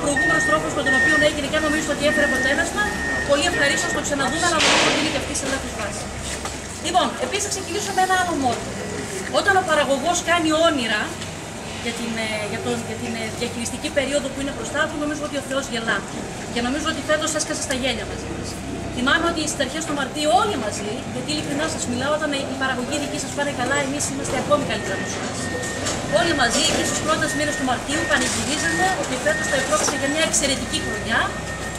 προηγούμενος τρόπος με τον οποίο έγινε και αν νομίζετε ότι έφερε αποτέλεσμα, πολύ ευχαρίστως το ξαναδούμε, αλλά νομίζω ότι είναι και αυτή σε λάθος βάση. Λοιπόν, επίσης θα ξεκινήσω με ένα άλλο μότο. Όταν ο παραγωγός κάνει όνειρα για την διαχειριστική περίοδο που είναι μπροστά του, νομίζω ότι ο Θεός γελά. Και νομίζω ότι φέτος έσκασε στα γέλια μαζί μας. Θυμάμαι ότι στις αρχές του Μαρτίου όλοι μαζί, γιατί ειλικρινά σας μιλάω, όταν η παραγωγή δική σας πάνε καλά, εμείς είμαστε ακόμη καλύτερα από εσάς. Όλοι μαζί, εκεί στους πρώτες μήνες του Μαρτίου, πανηγυρίζαμε ότι φέτος θα επρόκειται για μια εξαιρετική χρονιά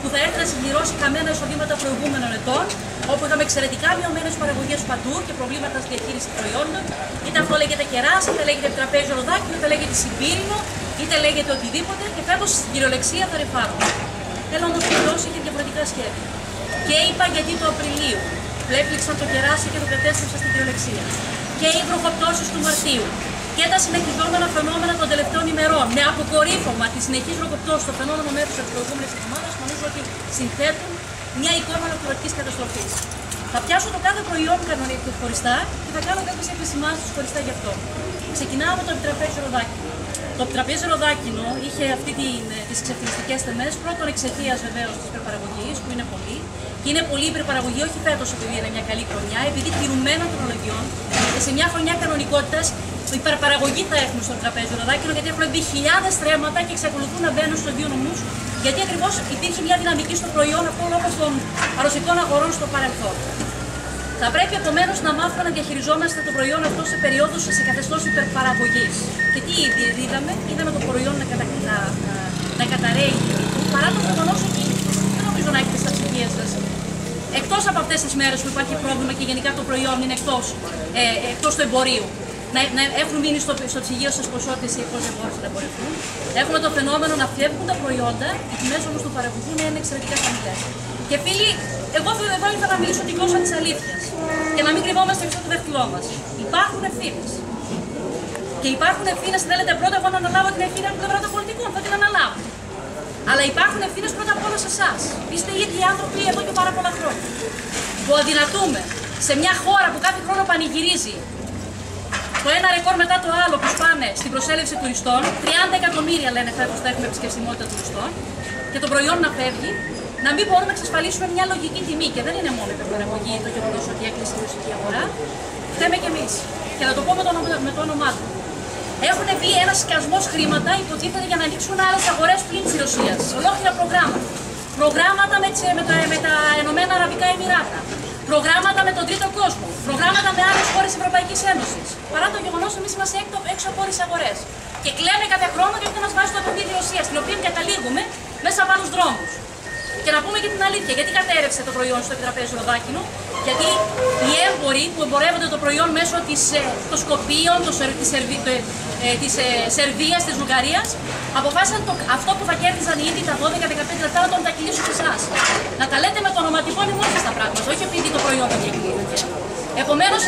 που θα έρθει να συμπληρώσει χαμένα εισοδήματα προηγούμενων ετών, όπου είχαμε εξαιρετικά μειωμένες παραγωγές παντού και προβλήματα στη διαχείριση προϊόντων. Είτε αυτό λέγεται κεράσι, είτε λέγεται τραπέζι ροδάκι, είτε λέγεται συμπύρινο, είτε λέγεται οτιδήποτε. Και φέτος στην κυριολεξία θα ρεφάρουμε. Θέλω όμως ο Θεός είχε διαφορετικά σχέδια. Και είπα γιατί το Απριλίου πλέπληξαν το κεράσι και το κατέστρεψαν στην κυριολεξία. Και οι βροχοπτώσεις του Μαρτίου. Και τα συνεχιζόμενα φαινόμενα των τελευταίων ημερών, με αποκορύφωμα τη συνεχή βροχοπτώση στο φαινόμενο μέρου τη προηγούμενη εβδομάδα, νομίζω ότι συνθέτουν μια εικόνα ολοκληρωτική καταστροφή. Θα πιάσω το κάθε προϊόν κανονικά χωριστά και θα κάνω κάποιες επισημάνσεις χωριστά γι' αυτό. Ξεκινάω με το επιτραπέζι ροδάκινο. Το επιτραπέζι ροδάκινο είχε τις εξευθυνιστικές τιμές, πρώτον εξαιτίας βεβαίως της υπερπαραγωγής, που είναι πολύ. Και είναι πολύ υπερπαραγωγή, όχι φέτος επειδή είναι μια καλή χρονιά, επειδή τηρουμένων τεχνολογιών και σε μια χρονιά κανονικότητας υπερπαραγωγή θα έχουμε στο τραπέζι ροδάκινο, γιατί έχουν μπει χιλιάδες στρέμματα και εξακολουθούν να μπαίνουν στους δύο νομούς, γιατί ακριβώς υπήρχε μια δυναμική στο προϊόν αυτό λόγω των αρρωσικών αγορών στο παρελθόν. Θα πρέπει επομένως να μάθουμε να διαχειριζόμαστε το προϊόν αυτό σε περίοδους σε καθεστώς υπερπαραγωγής. Και τι είδαμε το προϊόν να καταραίει, παρά το γεγονός ότι δεν νομίζω να έχετε στα ψυχίες σας. Εκτός από αυτές τις μέρες που υπάρχει πρόβλημα και γενικά το προϊόν είναι εκτός του εμπορίου. Να έχουν μείνει στο ψυγείο στις ποσότητες ή εκτός εμπόρους να εμπορευτούν. Έχουμε το φαινόμενο να φεύγουν τα προϊόντα, οι τιμές όμως του παραγωγού να είναι εξαιρετικά χαμηλές. Και φίλοι, εγώ εδώ ήθελα να μιλήσω τη γλώσσα της αλήθειας και να μην κρυβόμαστε πίσω το δάχτυλό μας. Υπάρχουν ευθύνες. Και υπάρχουν ευθύνες, θέλετε πρώτα εγώ να αναλάβω την ευθύνη από την πλευρά των πολιτικών, θα την αναλάβω. Αλλά υπάρχουν ευθύνες πρώτα απ' όλα σε εσάς. Είστε οι ίδιοι άνθρωποι εδώ και πάρα πολλά χρόνια. Που αδυνατούμε σε μια χώρα που κάθε χρόνο πανηγυρίζει το ένα ρεκόρ μετά το άλλο που σπάνε στην προσέλευση τουριστών, 30 εκατομμύρια λένε φέτος θα έχουμε επισκεψιμότητα τουριστών, και το προϊόν να φεύγει, να μην μπορούμε να εξασφαλίσουμε μια λογική τιμή. Και δεν είναι μόνο η υπερπαραγωγή το γεγονός ότι έκλεισε η ρωσική αγορά. Φταίμε κι εμείς. Και να το πω με το όνομά του. Έχουν μπει ένα σκασμός χρήματα, υποτίθεται, για να ανοίξουν άλλες αγορές πλην της Ρωσίας. Ολόκληρα προγράμματα. Προγράμματα με τα Ηνωμένα Αραβικά Εμιράτα. Προγράμματα με τον τρίτο κόσμο. Προγράμματα με άλλες χώρες της Ευρωπαϊκής Ένωσης. Παρά το γεγονός εμείς είμαστε έξω από όλες τις αγορές. Και κλαίμε κάθε χρόνο γιατί δεν μας βάζει το παιχνίδι η Ρωσία, στην οποία καταλήγουμε μέσα από άλλους δρόμους. Και να πούμε και την αλήθεια, γιατί κατέρευσε το προϊόν στο επιτραπέζι ροδάκινο, γιατί οι έμποροι που εμπορεύονται το προϊόν μέσω των Σκοπίων, της Σερβίας, της Βουλγαρίας, αποφάσισαν αυτό που θα κέρδιζαν ήδη τα 12-15 λεπτά να το μετακυλήσουν σε εσάς. Να τα λέτε με το ονοματικό μνημόνιο στα πράγματα, όχι επειδή το προϊόν δεν διακλίνεται. Επομένως,